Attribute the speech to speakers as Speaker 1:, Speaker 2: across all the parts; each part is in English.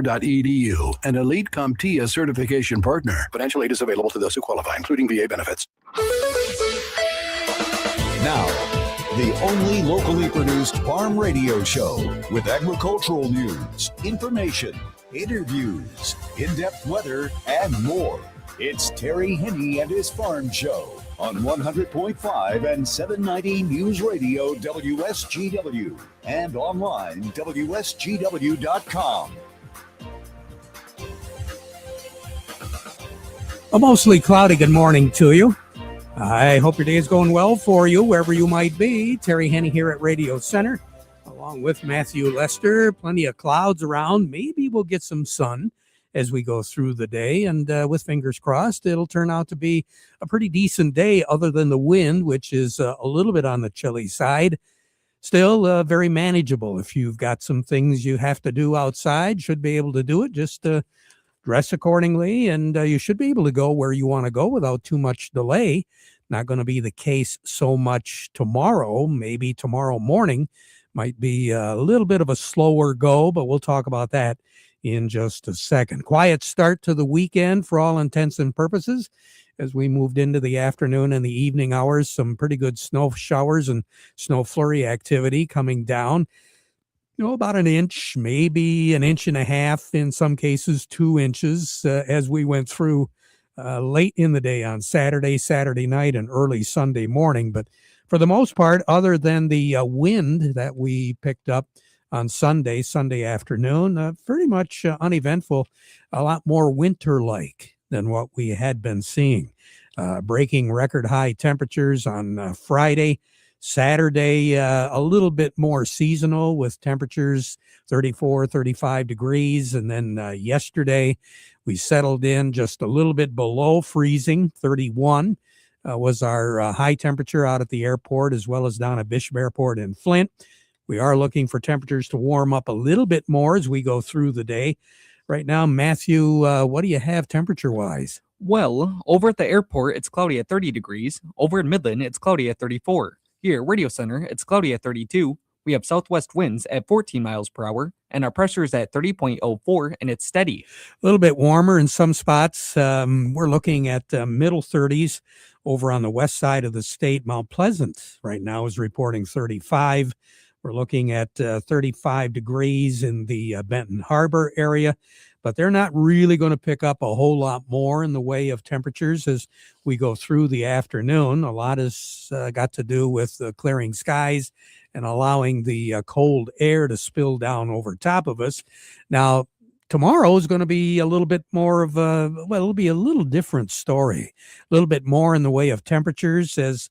Speaker 1: Edu, an elite CompTIA certification partner. Financial aid is available to those who qualify, including VA benefits.
Speaker 2: Now, the only locally produced farm radio show with agricultural news, information, interviews, in-depth weather, and more. It's Terry Henne and his Farm Show on 100.5 and 790 News Radio WSGW and online WSGW.com.
Speaker 3: A mostly cloudy good morning to you. I hope your day is going well for you, wherever you might be. Terry Henne here at Radio Center, along with Matthew Lester. Plenty of clouds around. Maybe we'll get some sun as we go through the day, and with fingers crossed, it'll turn out to be a pretty decent day, other than the wind, which is a little bit on the chilly side. Still very manageable. If you've got some things you have to do outside, should be able to do it. Just dress accordingly, and you should be able to go where you want to go without too much delay. Not going to be the case so much tomorrow. Maybe tomorrow morning might be a little bit of a slower go, but we'll talk about that in just a second. Quiet start to the weekend for all intents and purposes. As we moved into the afternoon and the evening hours, some pretty good snow showers and snow flurry activity coming down. About an inch, maybe an inch and a half, in some cases 2 inches, as we went through late in the day on Saturday night, and early Sunday morning. But for the most part, other than the wind that we picked up on Sunday afternoon, pretty much uneventful, a lot more winter-like than what we had been seeing. Breaking record high temperatures on Friday. Saturday, a little bit more seasonal with temperatures 34, 35 degrees. And then yesterday, we settled in just a little bit below freezing. 31 was our high temperature out at the airport, as well as down at Bishop Airport in Flint. We are looking for temperatures to warm up a little bit more as we go through the day. Right now, Matthew, what do you have temperature-wise?
Speaker 4: Well, over at the airport, it's cloudy at 30 degrees. Over in Midland, it's cloudy at 34. Here, Radio Center, it's cloudy at 32. We have southwest winds at 14 miles per hour, and our pressure is at 30.04, and it's steady.
Speaker 3: A little bit warmer in some spots. We're looking at middle 30s over on the west side of the state. Mount Pleasant right now is reporting 35. We're looking at 35 degrees in the Benton Harbor area, but they're not really going to pick up a whole lot more in the way of temperatures as we go through the afternoon. A lot has got to do with clearing skies and allowing the cold air to spill down over top of us. Now, tomorrow is going to be a little bit more of it'll be a little different story, a little bit more in the way of temperatures as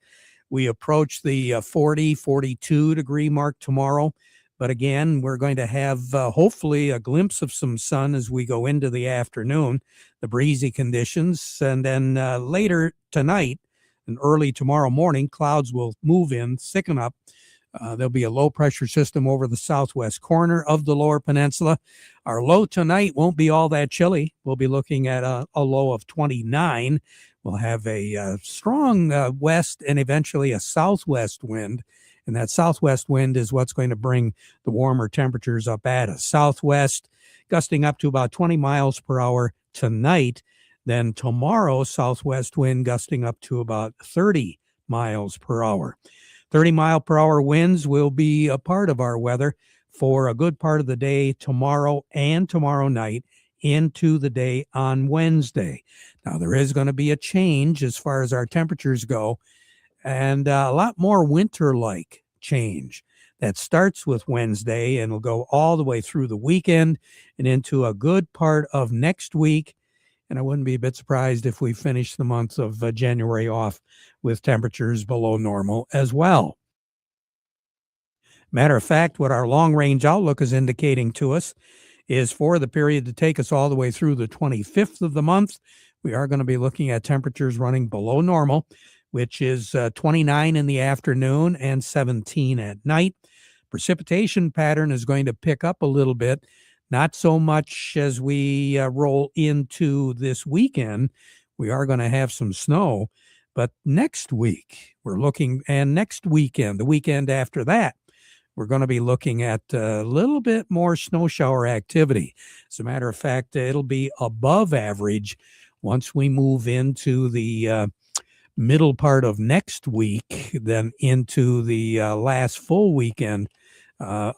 Speaker 3: we approach the 40, 42 degree mark tomorrow. But again, we're going to have hopefully a glimpse of some sun as we go into the afternoon, the breezy conditions. And then later tonight and early tomorrow morning, clouds will move in, thicken up. There'll be a low pressure system over the southwest corner of the lower peninsula. Our low tonight won't be all that chilly. We'll be looking at a low of 29. We'll have a strong west and eventually a southwest wind. And that southwest wind is what's going to bring the warmer temperatures up at us. Southwest gusting up to about 20 miles per hour tonight. Then tomorrow, southwest wind gusting up to about 30 miles per hour. 30 mile per hour winds will be a part of our weather for a good part of the day tomorrow and tomorrow night into the day on Wednesday. Now, there is going to be a change as far as our temperatures go, and a lot more winter-like change. That starts with Wednesday and will go all the way through the weekend and into a good part of next week. And I wouldn't be a bit surprised if we finish the month of January off with temperatures below normal as well. Matter of fact, what our long-range outlook is indicating to us is for the period to take us all the way through the 25th of the month, we are going to be looking at temperatures running below normal, which is 29 in the afternoon and 17 at night. Precipitation pattern is going to pick up a little bit, not so much as we roll into this weekend. We are going to have some snow, but next week we're looking, and next weekend, the weekend after that, we're going to be looking at a little bit more snow shower activity. As a matter of fact, it'll be above average once we move into the middle part of next week, then into the last full weekend I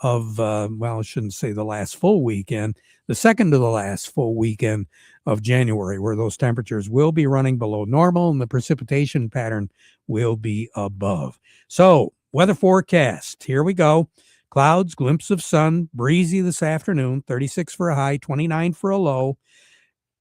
Speaker 3: shouldn't say the last full weekend, the second to the last full weekend of January, where those temperatures will be running below normal and the precipitation pattern will be above. So, weather forecast, here we go. Clouds, glimpse of sun, breezy this afternoon, 36 for a high, 29 for a low.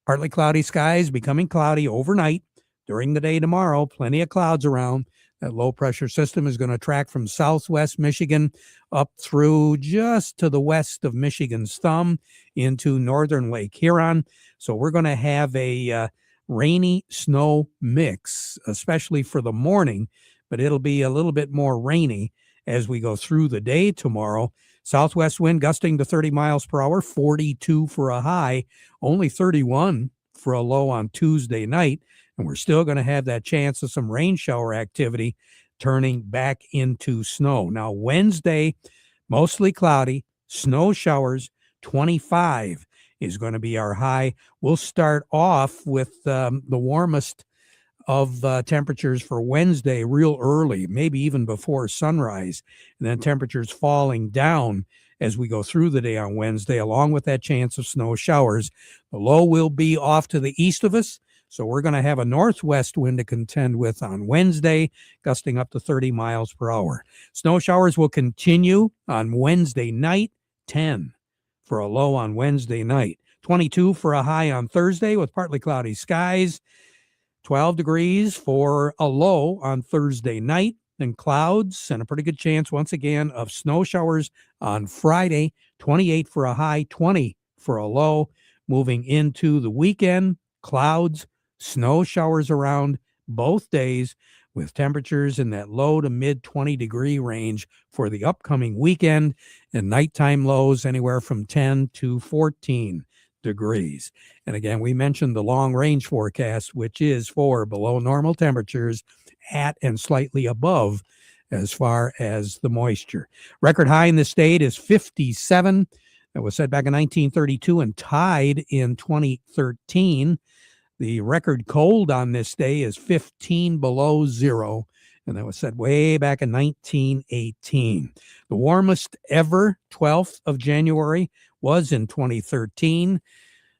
Speaker 3: Partly cloudy skies, becoming cloudy overnight. During the day tomorrow, plenty of clouds around. That low pressure system is going to track from southwest Michigan up through just to the west of Michigan's thumb into northern Lake Huron. So we're going to have a rainy snow mix, especially for the morning, but it'll be a little bit more rainy as we go through the day tomorrow. Southwest wind gusting to 30 miles per hour, 42 for a high, only 31 for a low on Tuesday night. And we're still going to have that chance of some rain shower activity turning back into snow. Now, Wednesday, mostly cloudy, snow showers, 25 is going to be our high. We'll start off with the warmest of temperatures for Wednesday real early, maybe even before sunrise, and then temperatures falling down as we go through the day on Wednesday, along with that chance of snow showers. The low will be off to the east of us, so we're going to have a northwest wind to contend with on Wednesday, gusting up to 30 miles per hour. Snow showers will continue on Wednesday night, 10 for a low on Wednesday night, 22 for a high on Thursday with partly cloudy skies, 12 degrees for a low on Thursday night, then clouds and a pretty good chance once again of snow showers on Friday, 28 for a high, 20 for a low. Moving into the weekend, clouds, snow showers around both days with temperatures in that low to mid 20 degree range for the upcoming weekend, and nighttime lows anywhere from 10 to 14 degrees. And again, we mentioned the long range forecast, which is for below normal temperatures at and slightly above as far as the moisture. Record high in the state is 57. That was set back in 1932 and tied in 2013. The record cold on this day is 15 below zero, and that was set way back in 1918. The warmest ever, 12th of January, was in 2013.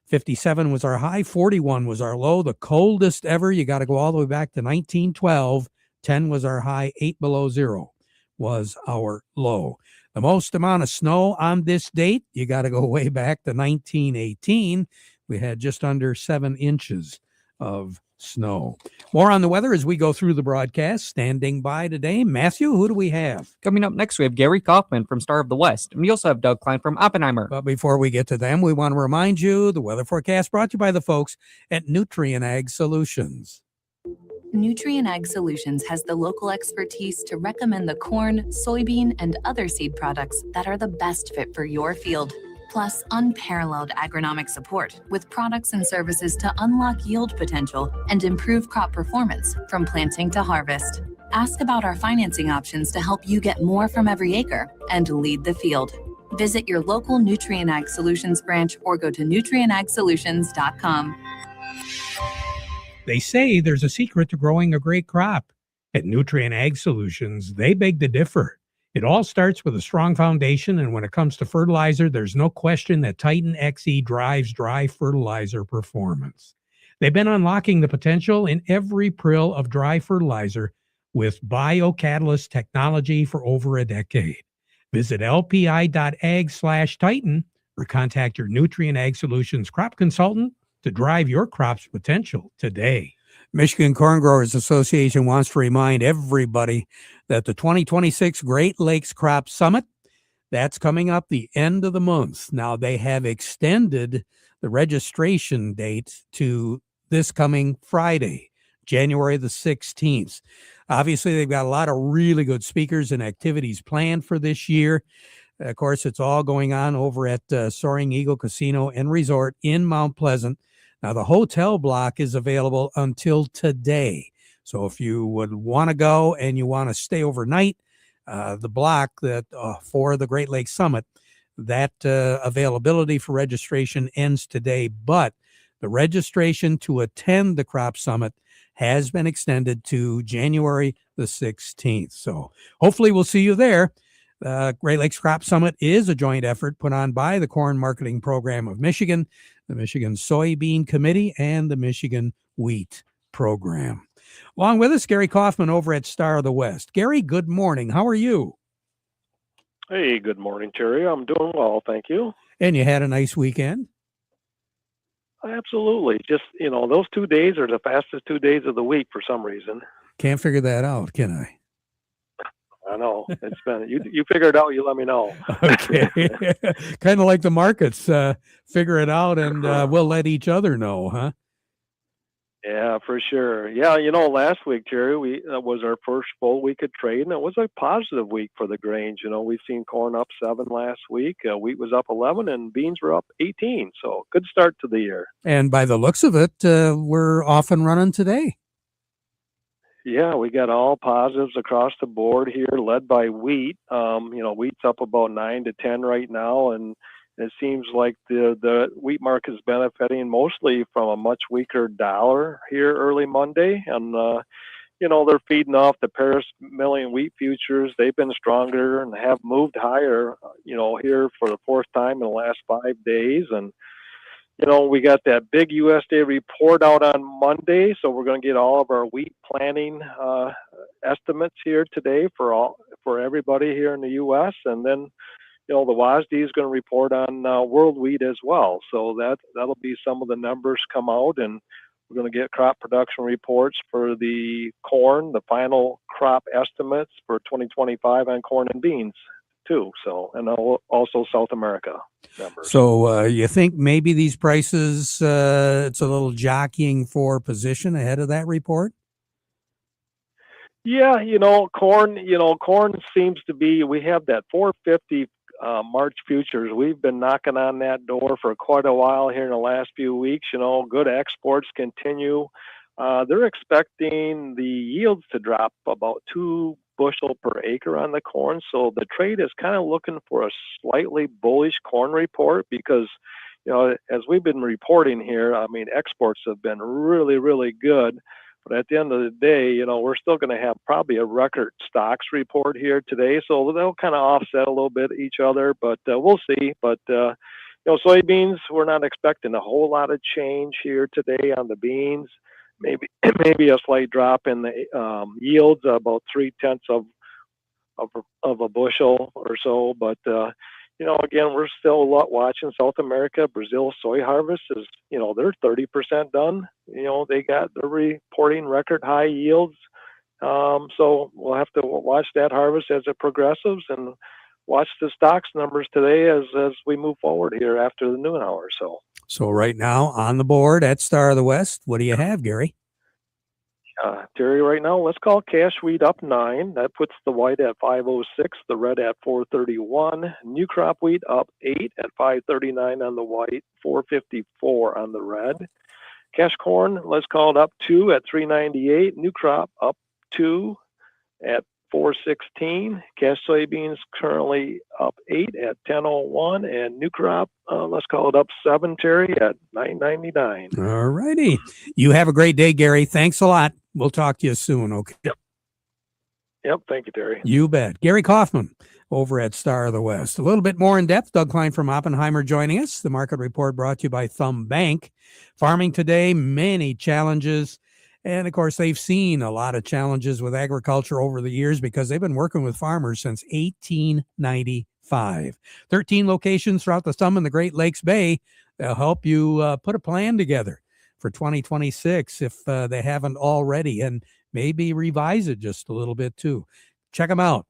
Speaker 3: 57 was our high, 41 was our low. The coldest ever, you got to go all the way back to 1912. 10 was our high, 8 below zero was our low. The most amount of snow on this date, you got to go way back to 1918. We had just under 7 inches of snow. More on the weather as we go through the broadcast. Standing by today, Matthew, who do we have?
Speaker 4: Coming up next, we have Gary Kaufman from Star of the West, and we also have Doug Klein from Oppenheimer.
Speaker 3: But before we get to them, we want to remind you the weather forecast brought to you by the folks at Nutrien Ag Solutions.
Speaker 5: Nutrien Ag Solutions has the local expertise to recommend the corn, soybean, and other seed products that are the best fit for your field. Plus, unparalleled agronomic support with products and services to unlock yield potential and improve crop performance from planting to harvest. Ask about our financing options to help you get more from every acre and lead the field. Visit your local Nutrien Ag Solutions branch or go to nutrienagsolutions.com.
Speaker 3: They say there's a secret to growing a great crop. At Nutrien Ag Solutions, they beg to differ. It all starts with a strong foundation, and when it comes to fertilizer, there's no question that Titan XE drives dry fertilizer performance. They've been unlocking the potential in every prill of dry fertilizer with biocatalyst technology for over a decade. Visit lpi.ag/Titan or contact your Nutrien Ag Solutions crop consultant to drive your crop's potential today. Michigan Corn Growers Association wants to remind everybody that the 2026 Great Lakes Crop Summit, that's coming up the end of the month. Now, they have extended the registration date to this coming Friday, January the 16th. Obviously, they've got a lot of really good speakers and activities planned for this year. Of course, it's all going on over at Soaring Eagle Casino and Resort in Mount Pleasant. Now, the hotel block is available until today. So if you would want to go and you want to stay overnight, the block that for the Great Lakes Summit, that availability for registration ends today, but the registration to attend the Crop Summit has been extended to January the 16th. So hopefully we'll see you there. Great Lakes Crop Summit is a joint effort put on by the Corn Marketing Program of Michigan, the Michigan Soybean Committee, and the Michigan Wheat Program. Along with us, Gary Kaufman over at Star of the West. Gary, good morning. How are you?
Speaker 6: Hey, good morning, Terry. I'm doing well, thank you.
Speaker 3: And you had a nice weekend?
Speaker 6: Absolutely. Just, those 2 days are the fastest 2 days of the week for some reason.
Speaker 3: Can't figure that out, can I?
Speaker 6: I know. It's been, you figure it out, you let me know.
Speaker 3: Okay. Kind of like the markets, figure it out and we'll let each other know, huh?
Speaker 6: Yeah, for sure. Yeah, last week, Terry, was our first full week of trade, and it was a positive week for the grains. We've seen corn up 7 last week, wheat was up 11, and beans were up 18. So good start to the year.
Speaker 3: And by the looks of it, we're off and running today.
Speaker 6: Yeah, we got all positives across the board here, led by wheat. Wheat's up about 9 to 10 right now, and it seems like the wheat market is benefiting mostly from a much weaker dollar here early Monday. And, they're feeding off the Paris Million Wheat Futures. They've been stronger and have moved higher, here for the fourth time in the last 5 days. And, we got that big USDA report out on Monday. So we're going to get all of our wheat planting estimates here today for everybody here in the U.S. And then, the WASDE is going to report on world wheat as well. So that'll be some of the numbers come out, and we're going to get crop production reports for the corn, the final crop estimates for 2025 on corn and beans too. So, and also South America numbers.
Speaker 3: So you think maybe these prices, it's a little jockeying for position ahead of that report?
Speaker 6: Yeah, corn seems to be, we have that 450 March futures. We've been knocking on that door for quite a while here in the last few weeks. Good exports continue. They're expecting the yields to drop about 2 bushel per acre on the corn. So the trade is kind of looking for a slightly bullish corn report because, as we've been reporting here, exports have been really, really good. But at the end of the day, we're still going to have probably a record stocks report here today. So they'll kind of offset a little bit each other, but we'll see. But, soybeans, we're not expecting a whole lot of change here today on the beans. Maybe a slight drop in the yields, about 0.3 of a bushel or so. But, again, we're still watching South America. Brazil soy harvest is, they're 30% done. They're reporting record high yields. So we'll have to watch that harvest as it progresses and watch the stocks numbers today as we move forward here after the noon hour.
Speaker 3: So right now on the board at Star of the West, what do you have, Gary?
Speaker 6: Terry, right now, let's call cash wheat up 9. That puts the white at 506, the red at 431. New crop wheat up 8 at 539 on the white, 454 on the red. Cash corn, let's call it up 2 at 398. New crop up 2 at 416. Cash soybeans currently up 8 at 1001, and new crop, let's call it up 7, Terry, at 999.
Speaker 3: All righty. You have a great day, Gary. Thanks a lot. We'll talk to you soon, okay?
Speaker 6: Yep. Thank you, Terry.
Speaker 3: You bet. Gary Kaufman over at Star of the West. A little bit more in depth. Doug Klein from Oppenheimer joining us. The market report brought to you by Thumb Bank. Farming today, many challenges. And of course, they've seen a lot of challenges with agriculture over the years because they've been working with farmers since 1895. 13 locations throughout the Thumb and the Great Lakes Bay. They'll help you put a plan together for 2026 if they haven't already, and maybe revise it just a little bit too. Check them out.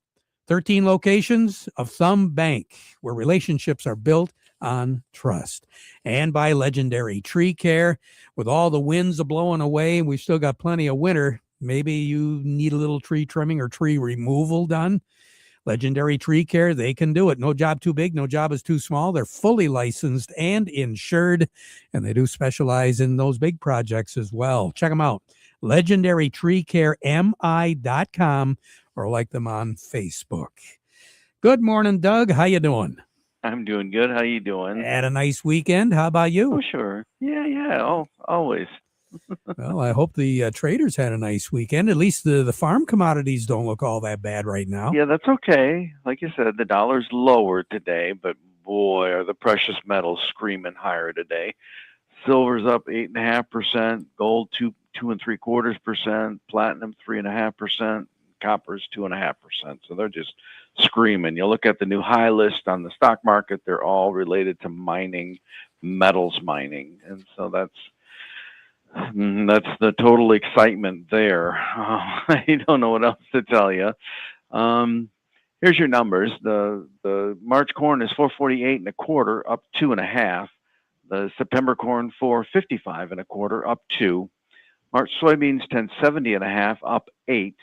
Speaker 3: 13 locations of Thumb Bank, where relationships are built on trust. And by Legendary Tree Care. With all the winds blowing away, we've still got plenty of winter. Maybe you need a little tree trimming or tree removal done. Legendary Tree Care, they can do it. No job too big, no job is too small. They're fully licensed and insured, and they do specialize in those big projects as well. Check them out. LegendaryTreeCareMI.com or like them on Facebook. Good morning, Doug. How you doing?
Speaker 7: I'm doing good. How you doing?
Speaker 3: Had a nice weekend. How about you?
Speaker 7: Oh, sure. Yeah. Oh, always.
Speaker 3: Well, I hope the traders had a nice weekend. At least the farm commodities don't look all that bad right now.
Speaker 7: Yeah, that's okay. Like you said, the dollar's lower today, but boy, are the precious metals screaming higher today. Silver's up 8.5%, gold 2.75%, platinum 3.5%, copper's 2.5%. So they're just screaming. You look at the new high list on the stock market; they're all related to mining, metals mining, and so that's the total excitement there. I don't know what else to tell you. Here's your numbers. The March corn is 448 1/4, up 2.5. The September corn 455 1/4, up 2. March soybeans 1070 1/2, up 8.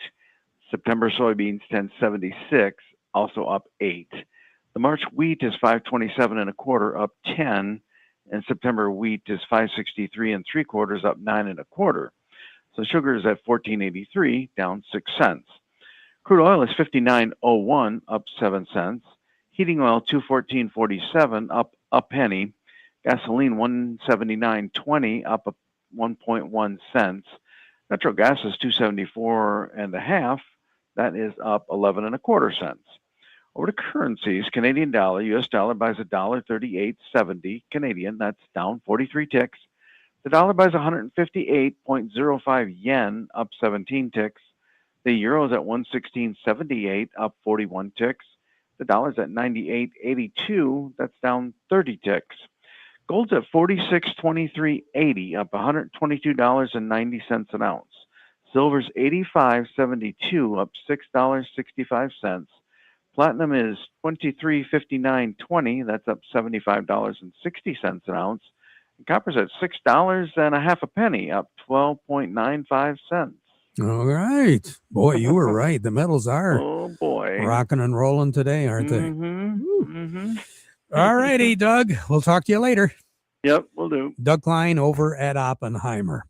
Speaker 7: September soybeans 1076, also up 8. The March wheat is 527 1/4, up 10. And September wheat is 563 3/4, up 9 1/4. So sugar is at 14.83, down 6 cents. Crude oil is 59.01, up 7 cents. Heating oil 214.47, up a penny. Gasoline 179.20, up 1.1 cents. Natural gas is 274 1/2. That is up 11 1/4 cents. Over to currencies, Canadian dollar, U.S. dollar buys $1.3870 Canadian. That's down 43 ticks. The dollar buys 158.05 yen, up 17 ticks. The euro is at 116.78, up 41 ticks. The dollar's at 98.82. That's down 30 ticks. Gold's at 46.2380, up $122.90 an ounce. Silver's 85.72, up $6.65. Platinum is 23.5920. That's up $75.60 an ounce. And copper's at $6.50 a penny, up 12.95 cents.
Speaker 3: All right. Boy, you were right. The metals are
Speaker 7: Oh, boy.
Speaker 3: rocking and rolling today, aren't they?
Speaker 7: Mm-hmm.
Speaker 3: All righty, Doug. We'll talk to you later.
Speaker 7: Yep, we'll do.
Speaker 3: Doug Klein over at Oppenheimer.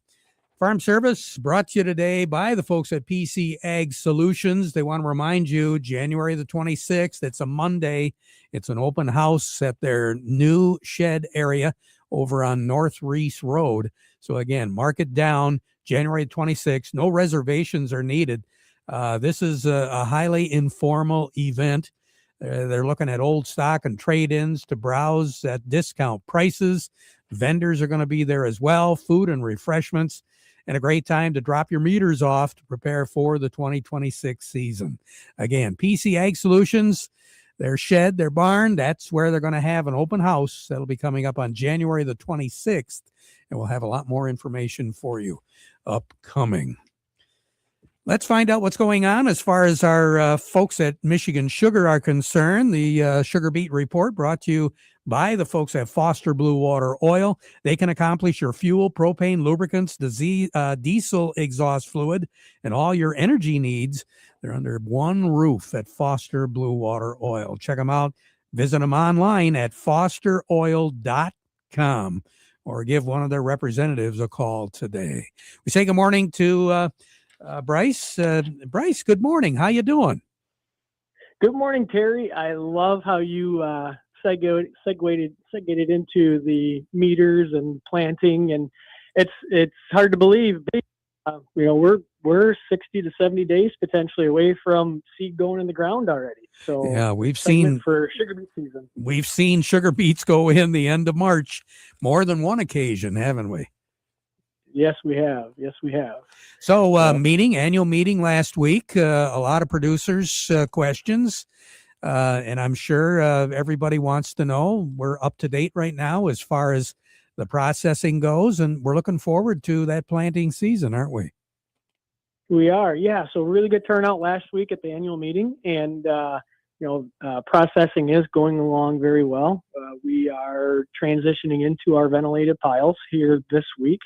Speaker 3: Farm Service brought to you today by the folks at PC Ag Solutions. They want to remind you, January the 26th, it's a Monday. It's an open house at their new shed area over on North Reese Road. So again, mark it down, January 26th. No reservations are needed. This is a highly informal event. They're looking at old stock and trade-ins to browse at discount prices. Vendors are going to be there as well, food and refreshments, and a great time to drop your meters off to prepare for the 2026 season. Again, PC Ag Solutions, their shed, their barn, that's where they're going to have an open house. That'll be coming up on January the 26th, and we'll have a lot more information for you upcoming. Let's find out what's going on as far as our folks at Michigan Sugar are concerned. The Sugar Beet Report brought to you by the folks at Foster Blue Water Oil. They can accomplish your fuel, propane, lubricants, diesel exhaust fluid, and all your energy needs. They're under one roof at Foster Blue Water Oil. Check them out. Visit them online at fosteroil.com or give one of their representatives a call today. We say good morning to Bryce. Bryce, good morning. How you doing?
Speaker 8: Good morning, Terry. I love how you segued into the meters and planting, and it's hard to believe. We're 60 to 70 days potentially away from seed going in the ground already. So
Speaker 3: yeah, we've seen
Speaker 8: for sugar beet season.
Speaker 3: We've seen sugar beets go in the end of March more than one occasion, haven't we?
Speaker 8: Yes, we have.
Speaker 3: So annual meeting last week, a lot of producers' questions, and I'm sure everybody wants to know. We're up to date right now as far as the processing goes, and we're looking forward to that planting season, aren't we?
Speaker 8: We are, yeah. So really good turnout last week at the annual meeting, and processing is going along very well. We are transitioning into our ventilated piles here this week,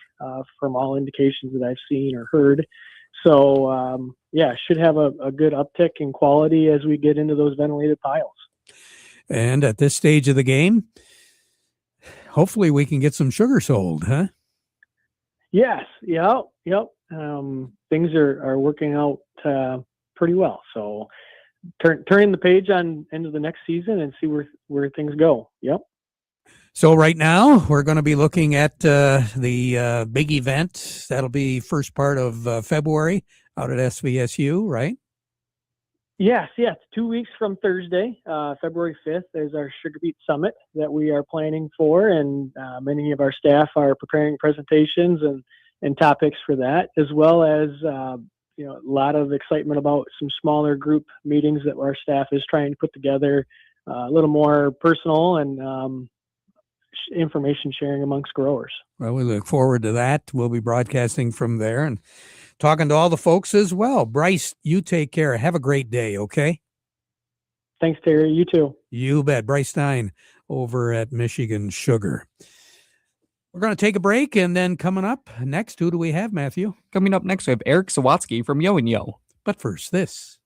Speaker 8: from all indications that I've seen or heard. So, should have a good uptick in quality as we get into those ventilated piles.
Speaker 3: And at this stage of the game, hopefully we can get some sugar sold, huh?
Speaker 8: Yes. Yep. Things are working out pretty well. So turning the page on into the next season and see where things go. Yep.
Speaker 3: So right now we're going to be looking at the big event. That'll be first part of February out at SVSU, right?
Speaker 8: Yes. 2 weeks from Thursday, February 5th, there's our Sugar Beet Summit that we are planning for, and many of our staff are preparing presentations and topics for that, as well as a lot of excitement about some smaller group meetings that our staff is trying to put together, a little more personal and information sharing amongst growers.
Speaker 3: Well, we look forward to that. We'll be broadcasting from there and talking to all the folks as well. Bryce, you take care. Have a great day, okay?
Speaker 8: Thanks, Terry. You too.
Speaker 3: You bet. Bryce Stein over at Michigan Sugar. We're going to take a break, and then coming up next, who do we have, Matthew?
Speaker 4: Coming up next, we have Eric Sawatsky from Yo and Yo.
Speaker 3: But first, this.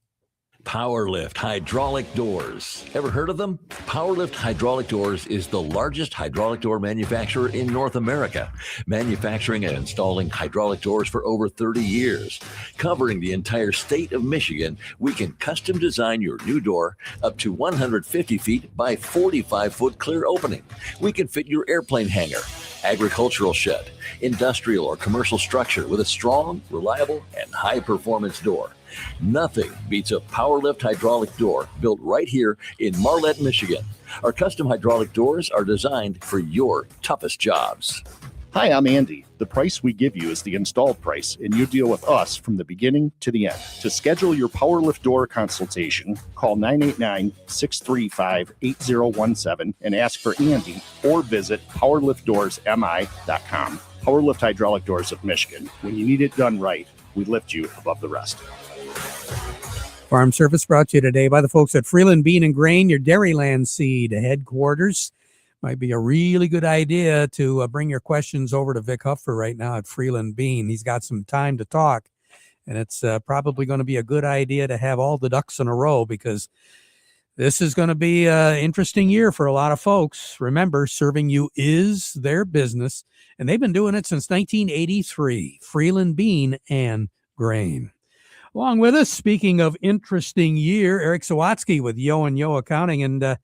Speaker 9: Powerlift Hydraulic Doors. Ever heard of them? Powerlift Hydraulic Doors is the largest hydraulic door manufacturer in North America, manufacturing and installing hydraulic doors for over 30 years. Covering the entire state of Michigan, we can custom design your new door up to 150 feet by 45-foot clear opening. We can fit your airplane hangar, agricultural shed, industrial or commercial structure with a strong, reliable, and high-performance door. Nothing beats a Powerlift hydraulic door built right here in Marlette, Michigan. Our custom hydraulic doors are designed for your toughest jobs.
Speaker 10: Hi, I'm Andy. The price we give you is the installed price, and you deal with us from the beginning to the end. To schedule your Powerlift door consultation, call 989-635-8017 and ask for Andy, or visit powerliftdoorsmi.com. Powerlift Hydraulic Doors of Michigan. When you need it done right, we lift you above the rest.
Speaker 3: Farm Service brought to you today by the folks at Freeland Bean and Grain, your Dairyland seed headquarters. Might be a really good idea to bring your questions over to Vic Huffer right now at Freeland Bean. He's got some time to talk, and it's probably going to be a good idea to have all the ducks in a row, because this is going to be an interesting year for a lot of folks. Remember, serving you is their business, and they've been doing it since 1983. Freeland Bean and Grain. Along with us, speaking of interesting year, Eric Sawatsky with Yo and Yo Accounting. And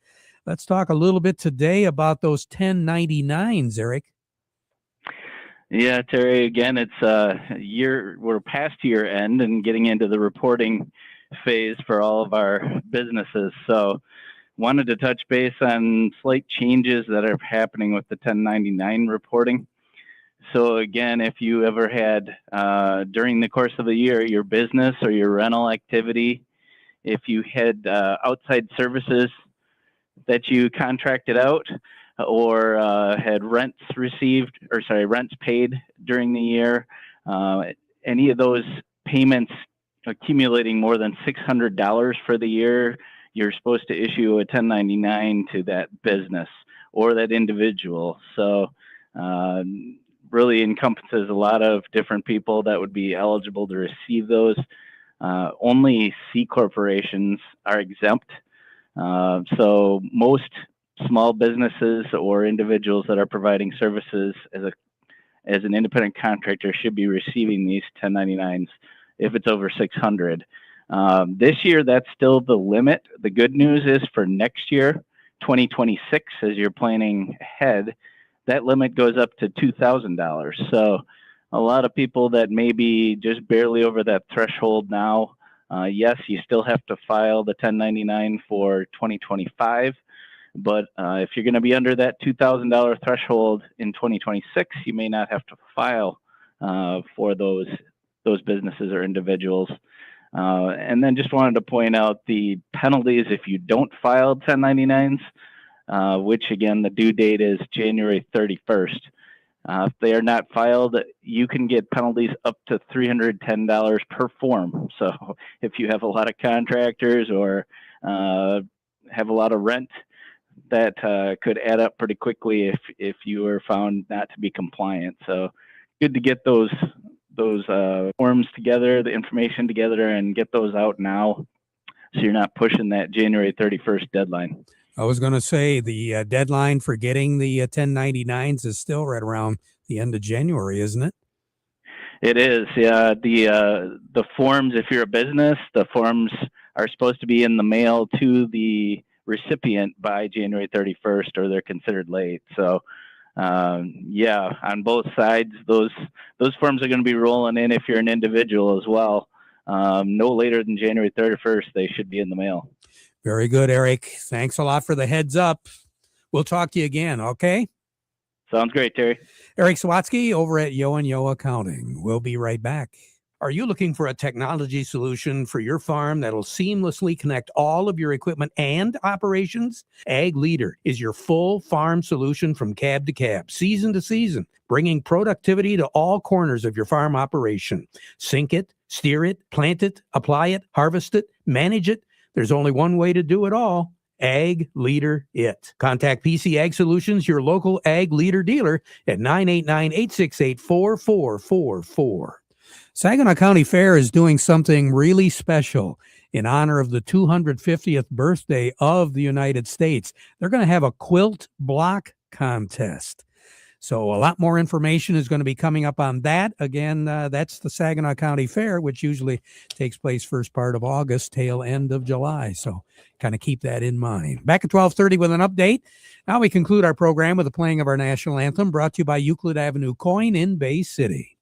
Speaker 3: let's talk a little bit today about those 1099s, Eric.
Speaker 11: Yeah, Terry, again, it's we're past year end and getting into the reporting phase for all of our businesses. So wanted to touch base on slight changes that are happening with the 1099 reporting. So again, if you ever had during the course of the year, your business or your rental activity, if you had outside services that you contracted out or had rents paid during the year, any of those payments accumulating more than $600 for the year, you're supposed to issue a 1099 to that business or that individual. So really encompasses a lot of different people that would be eligible to receive those. Only C corporations are exempt. So most small businesses or individuals that are providing services as an independent contractor should be receiving these 1099s if it's over 600. This year, that's still the limit. The good news is for next year, 2026, as you're planning ahead, that limit goes up to $2,000. So a lot of people that may be just barely over that threshold now, yes, you still have to file the 1099 for 2025. But if you're going to be under that $2,000 threshold in 2026, you may not have to file for those businesses or individuals. And then just wanted to point out the penalties if you don't file 1099s, which again, the due date is January 31st. If they are not filed, you can get penalties up to $310 per form. So if you have a lot of contractors or have a lot of rent, that could add up pretty quickly if you are found not to be compliant. So good to get those forms together, the information together, and get those out now so you're not pushing that January 31st deadline.
Speaker 3: I was going to say the deadline for getting the 1099s is still right around the end of January, isn't it?
Speaker 11: It is, yeah. The forms, if you're a business, the forms are supposed to be in the mail to the recipient by January 31st, or they're considered late. So, yeah, on both sides, those forms are going to be rolling in if you're an individual as well. No later than January 31st, they should be in the mail.
Speaker 3: Very good, Eric. Thanks a lot for the heads up. We'll talk to you again, okay?
Speaker 11: Sounds great, Terry.
Speaker 3: Eric Sawatsky over at Yo & Yo Accounting. We'll be right back. Are you looking for a technology solution for your farm that'll seamlessly connect all of your equipment and operations? Ag Leader is your full farm solution from cab to cab, season to season, bringing productivity to all corners of your farm operation. Sync it, steer it, plant it, apply it, harvest it, manage it. There's only one way to do it all. Ag Leader It. Contact PC Ag Solutions, your local Ag Leader dealer, at 989-868-4444. Saginaw County Fair is doing something really special in honor of the 250th birthday of the United States. They're going to have a quilt block contest. So a lot more information is going to be coming up on that. Again, that's the Saginaw County Fair, which usually takes place first part of August, tail end of July. So kind of keep that in mind. Back at 12:30 with an update. Now we conclude our program with the playing of our national anthem, brought to you by Euclid Avenue Coin in Bay City.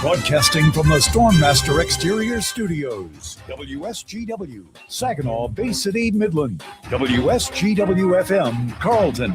Speaker 2: Broadcasting from the Stormmaster Exterior Studios, WSGW, Saginaw, Bay City, Midland, WSGW-FM, Carlton,